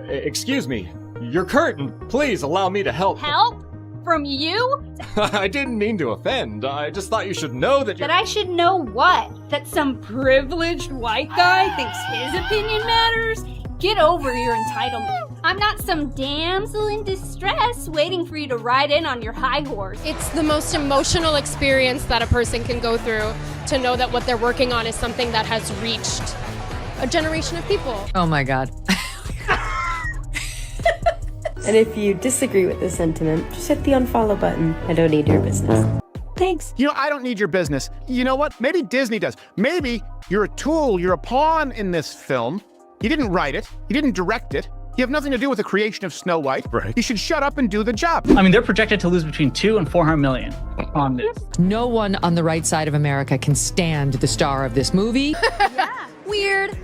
Excuse me. Your curtain. Please allow me to help. Help? From you? I didn't mean to offend. I just thought you should know that That I should know what? That some privileged white guy thinks his opinion matters? Get over your entitlement. I'm not some damsel in distress waiting for you to ride in on your high horse. It's the most emotional experience that a person can go through to know that what they're working on is something that has reached a generation of people. Oh my God. And if you disagree with this sentiment, just hit the unfollow button. I don't need your business. Thanks. You know, I don't need your business. You know what? Maybe Disney does. Maybe you're a tool, you're a pawn in this film. You didn't write it. You didn't direct it. You have nothing to do with the creation of Snow White. Right. You should shut up and do the job. I mean, they're projected to lose between 200 and 400 million on this. No one on the right side of America can stand the star of this movie. Yeah. Weird.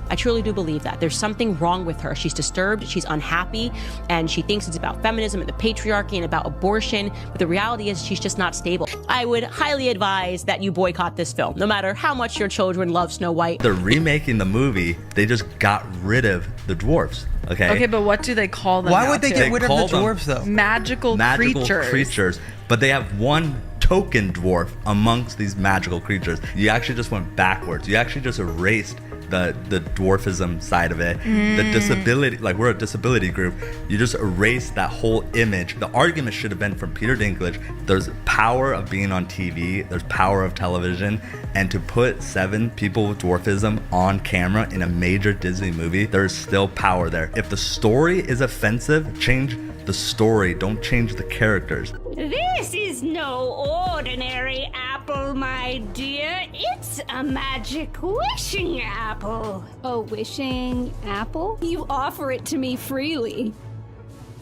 I truly do believe that. There's something wrong with her. She's disturbed, she's unhappy, and she thinks it's about feminism and the patriarchy and about abortion, but the reality is she's just not stable. I would highly advise that you boycott this film, no matter how much your children love Snow White. They're remaking the movie, they just got rid of the dwarfs, okay? Okay, but what do they call them? Why would they get rid of the dwarves, though? Magical creatures. But they have one token dwarf amongst these magical creatures. You actually just went backwards. You actually just erased the dwarfism side of it, the disability, like we're a disability group. You just erase that whole image. The argument should have been from Peter Dinklage. There's power of being on TV, there's power of television, and to put 7 people with dwarfism on camera in a major Disney movie, there's still power there. If the story is offensive, change the story, don't change the characters. This is no ordinary apple, my dear. It's a magic wishing apple. A wishing apple? You offer it to me freely.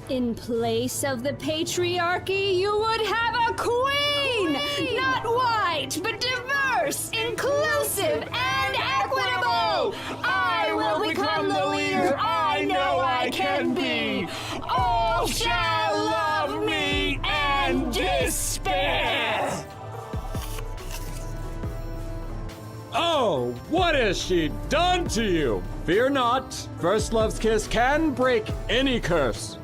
In place of the patriarchy, you would have a queen! Not white, but diverse, inclusive, and equitable! I will become the leader I know I can be! All shall love me and despair! Oh, what has she done to you? Fear not. First love's kiss can break any curse.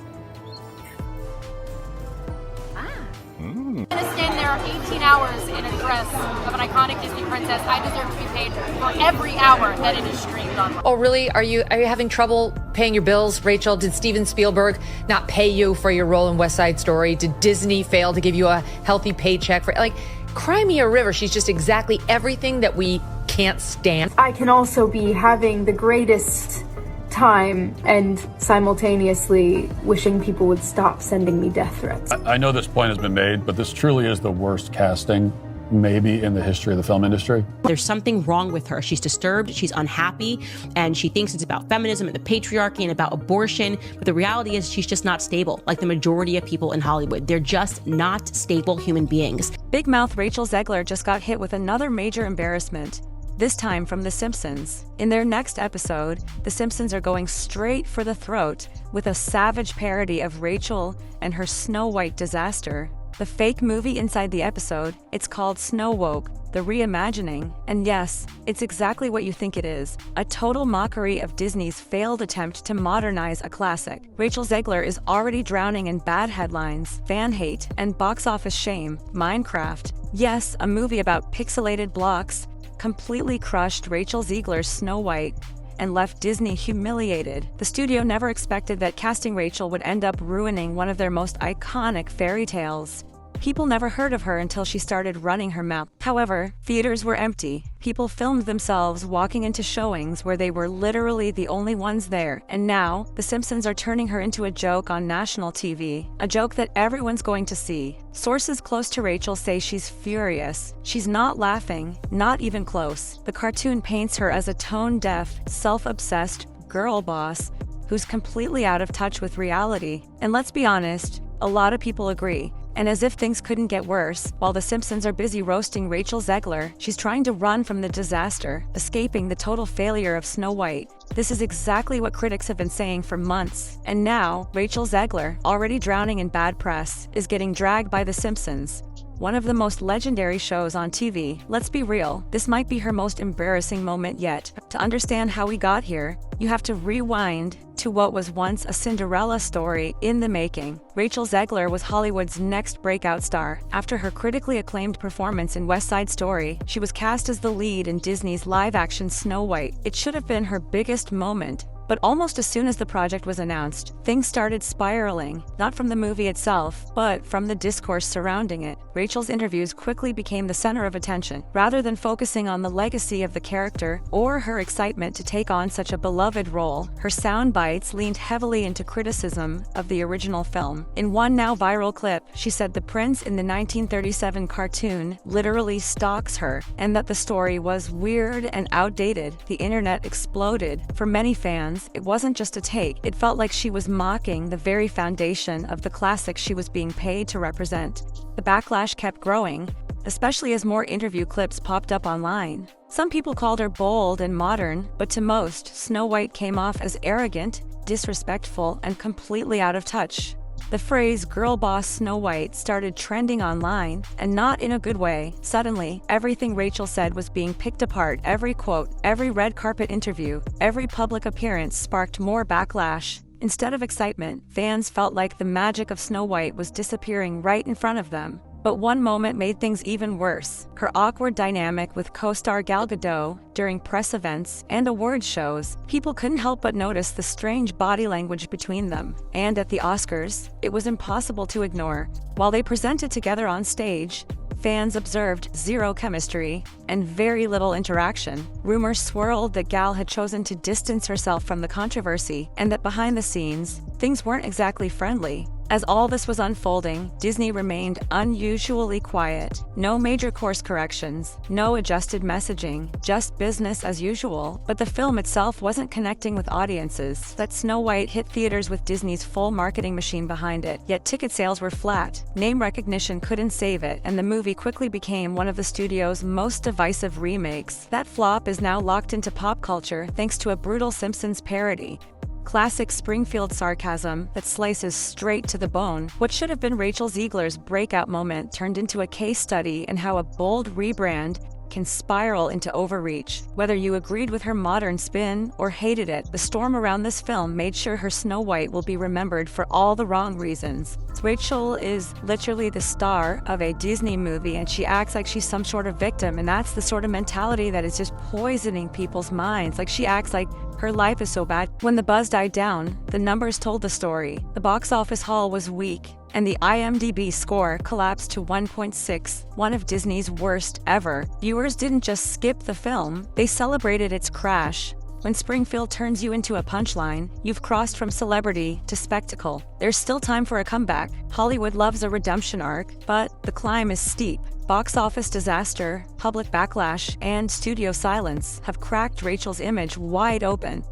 I'm gonna stand there 18 hours in a dress of an iconic Disney princess. I deserve to be paid for every hour that it is streamed on. Oh, really? Are you having trouble paying your bills, Rachel? Did Steven Spielberg not pay you for your role in West Side Story? Did Disney fail to give you a healthy paycheck for, like, cry me a river? She's just exactly everything that we can't stand. I can also be having the greatest time and simultaneously wishing people would stop sending me death threats. I know this point has been made, but this truly is the worst casting maybe in the history of the film industry. There's something wrong with her. She's disturbed, she's unhappy, and she thinks it's about feminism and the patriarchy and about abortion, but the reality is she's just not stable, like the majority of people in Hollywood. They're just not stable human beings. Big mouth Rachel Zegler just got hit with another major embarrassment. This time from The Simpsons. In their next episode, The Simpsons are going straight for the throat with a savage parody of Rachel and her Snow White disaster. The fake movie inside the episode, it's called Snowwoke, the reimagining. And yes, it's exactly what you think it is. A total mockery of Disney's failed attempt to modernize a classic. Rachel Zegler is already drowning in bad headlines, fan hate, and box office shame. Minecraft. Yes, a movie about pixelated blocks, completely crushed Rachel Zegler's Snow White and left Disney humiliated. The studio never expected that casting Rachel would end up ruining one of their most iconic fairy tales. People never heard of her until she started running her mouth. However, theaters were empty. People filmed themselves walking into showings where they were literally the only ones there. And now, The Simpsons are turning her into a joke on national TV. A joke that everyone's going to see. Sources close to Rachel say she's furious. She's not laughing, not even close. The cartoon paints her as a tone-deaf, self-obsessed girl boss who's completely out of touch with reality. And let's be honest, a lot of people agree. And as if things couldn't get worse, while The Simpsons are busy roasting Rachel Zegler, she's trying to run from the disaster, escaping the total failure of Snow White. This is exactly what critics have been saying for months. And now, Rachel Zegler, already drowning in bad press, is getting dragged by The Simpsons. one of the most legendary shows on TV. Let's be real, this might be her most embarrassing moment yet. To understand how we got here, you have to rewind to what was once a Cinderella story in the making. Rachel Zegler was Hollywood's next breakout star. After her critically acclaimed performance in West Side Story, she was cast as the lead in Disney's live-action Snow White. It should have been her biggest moment. But almost as soon as the project was announced, things started spiraling, not from the movie itself, but from the discourse surrounding it. Rachel's interviews quickly became the center of attention. Rather than focusing on the legacy of the character or her excitement to take on such a beloved role, her sound bites leaned heavily into criticism of the original film. In one now viral clip, she said the prince in the 1937 cartoon literally stalks her, and that the story was weird and outdated. The internet exploded. For many fans, it wasn't just a take. It felt like she was mocking the very foundation of the classic she was being paid to represent. The backlash kept growing, especially as more interview clips popped up online. Some people called her bold and modern, but to most, Snow White came off as arrogant, disrespectful, and completely out of touch. The phrase "girl boss Snow White" started trending online, and not in a good way. Suddenly, everything Rachel said was being picked apart. Every quote, every red carpet interview, every public appearance sparked more backlash. Instead of excitement, fans felt like the magic of Snow White was disappearing right in front of them. But one moment made things even worse. Her awkward dynamic with co-star Gal Gadot during press events and award shows. People couldn't help but notice the strange body language between them. And at the Oscars, it was impossible to ignore. While they presented together on stage, fans observed zero chemistry and very little interaction. Rumors swirled that Gal had chosen to distance herself from the controversy, and that behind the scenes, things weren't exactly friendly. As all this was unfolding, Disney remained unusually quiet. No major course corrections, no adjusted messaging, just business as usual. But the film itself wasn't connecting with audiences. That Snow White hit theaters with Disney's full marketing machine behind it, yet ticket sales were flat. Name recognition couldn't save it, and the movie quickly became one of the studio's most divisive remakes. That flop is now locked into pop culture thanks to a brutal Simpsons parody. Classic Springfield sarcasm that slices straight to the bone. What should have been Rachel Zegler's breakout moment turned into a case study in how a bold rebrand can spiral into overreach. Whether you agreed with her modern spin or hated it, the storm around this film made sure her Snow White will be remembered for all the wrong reasons. Rachel is literally the star of a Disney movie, and she acts like she's some sort of victim, and that's the sort of mentality that is just poisoning people's minds. Like, she acts like her life is so bad. When the buzz died down, the numbers told the story. The box office haul was weak, and the IMDb score collapsed to 1.6, one of Disney's worst ever. Viewers didn't just skip the film, they celebrated its crash. When Springfield turns you into a punchline, you've crossed from celebrity to spectacle. There's still time for a comeback. Hollywood loves a redemption arc, but the climb is steep. Box office disaster, public backlash, and studio silence have cracked Rachel's image wide open.